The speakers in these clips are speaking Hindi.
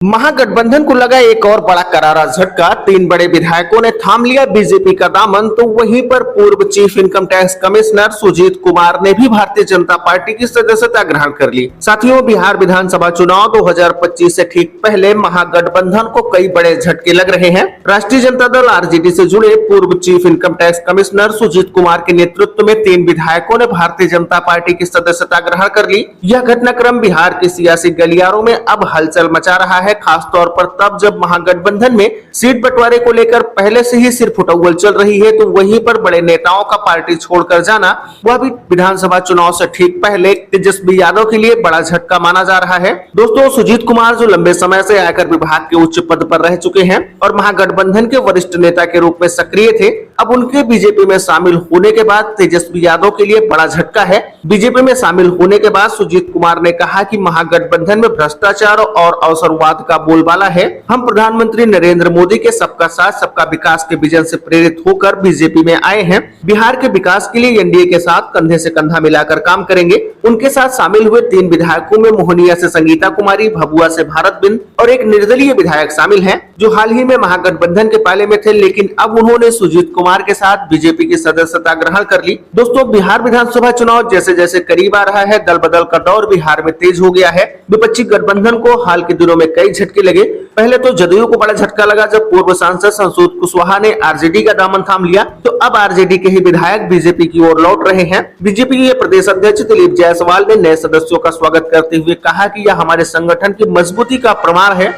महागठबंधन को लगा एक और बड़ा करारा झटका। 3 बड़े विधायकों ने थाम लिया बीजेपी का दामन, तो वहीं पर पूर्व chief income tax commissioner Sujit Kumar ने भी भारतीय जनता पार्टी की सदस्यता ग्रहण कर ली। साथियों, बिहार विधानसभा चुनाव 2025 से ठीक पहले महागठबंधन को कई बड़े झटके लग रहे हैं। राष्ट्रीय जनता दल आरजेडी से जुड़े पूर्व chief income tax commissioner Sujit Kumar के नेतृत्व में 3 विधायकों ने भारतीय जनता पार्टी की सदस्यता ग्रहण कर ली। यह घटनाक्रम बिहार के सियासी गलियारों में अब हलचल मचा रहा है, खास तौर पर तब जब महागठबंधन में सीट बंटवारे को लेकर पहले से ही सिर्फ उठौल चल रही है, तो वहीं पर बड़े नेताओं का पार्टी छोड़कर जाना, वह भी विधानसभा चुनाव से ठीक पहले, तेजस्वी यादव के लिए बड़ा झटका माना जा रहा है। दोस्तों, सुजीत कुमार जो लंबे समय से आयकर विभाग के उच्च पद पर रह चुके हैं और महागठबंधन के वरिष्ठ नेता के रूप में सक्रिय थे, अब उनके बीजेपी में शामिल होने के बाद तेजस्वी यादव के लिए बड़ा झटका है। बीजेपी में शामिल होने के बाद सुजीत कुमार ने कहा कि महागठबंधन में भ्रष्टाचार और अवसरवाद का बोलबाला है। हम प्रधानमंत्री नरेंद्र मोदी के सबका साथ सबका विकास के विजन से प्रेरित होकर बीजेपी में आए हैं। बिहार के विकास के लिए एनडीए के साथ कंधे से कंधा मिलाकर काम करेंगे। उनके साथ शामिल हुए 3 विधायकों में मोहनिया से संगीता कुमारी, भभुआ से भारत बिंद और एक निर्दलीय विधायक शामिल हैं, जो हाल ही में महागठबंधन के पाले में थे, लेकिन अब उन्होंने सुजीत कुमार के साथ बीजेपी की सदस्यता ग्रहण कर ली। दोस्तों, बिहार विधानसभा चुनाव जैसे जैसे करीब आ रहा है, दल बदल का दौर बिहार में तेज हो गया है। विपक्षी गठबंधन को हाल के दिनों में कई झटके लगे। पहले तो जदयू को बड़ा झटका लगा जब पूर्व सांसद संसूद कुशवाहा ने आरजेडी का दामन थाम लिया, तो अब आरजेडी के ही विधायक बीजेपी की ओर लौट रहे हैं। बीजेपी के प्रदेश अध्यक्ष दिलीप जायसवाल ने नए सदस्यों का स्वागत करते हुए कहा कि यह हमारे संगठन की मजबूती का प्रमाण है।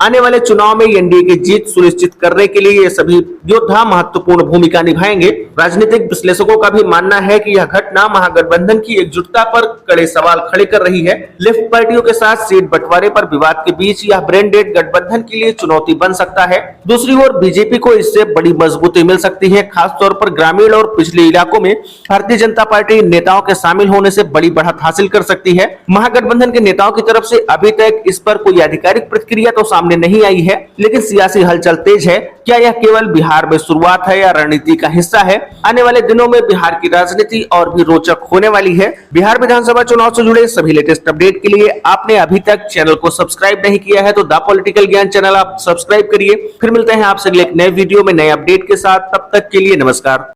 आने वाले चुनाव में एनडीए की जीत सुनिश्चित करने के लिए ये सभी योद्धा महत्वपूर्ण भूमिका निभाएंगे। राजनीतिक विश्लेषकों का भी मानना है कि यह घटना महागठबंधन की एकजुटता पर कड़े सवाल खड़े कर रही है। लेफ्ट पार्टियों के साथ सीट बंटवारे पर विवाद के बीच यह ब्रेन डेड गठबंधन के लिए चुनौती बन सकता है। दूसरी ओर बीजेपी को इससे बड़ी मजबूती मिल सकती है, खासतौर पर ग्रामीण और पिछले इलाकों में भारतीय जनता पार्टी नेताओं के शामिल होने से बड़ी बढ़त हासिल कर सकती है। महागठबंधन के नेताओं की तरफ से अभी तक इस पर कोई आधिकारिक प्रतिक्रिया तो सामने नहीं आई है, लेकिन सियासी हलचल तेज है। क्या यह केवल बिहार में शुरुआत है या रणनीति का हिस्सा है? आने वाले दिनों में बिहार की राजनीति और भी रोचक होने वाली है। बिहार विधानसभा चुनाव से जुड़े सभी लेटेस्ट अपडेट के लिए आपने अभी तक चैनल को सब्सक्राइब नहीं किया है तो द पॉलिटिकल ज्ञान चैनल आप सब्सक्राइब करिए। फिर मिलते हैं आपसे अगले एक नए वीडियो में नए अपडेट के साथ। तब तक के लिए नमस्कार।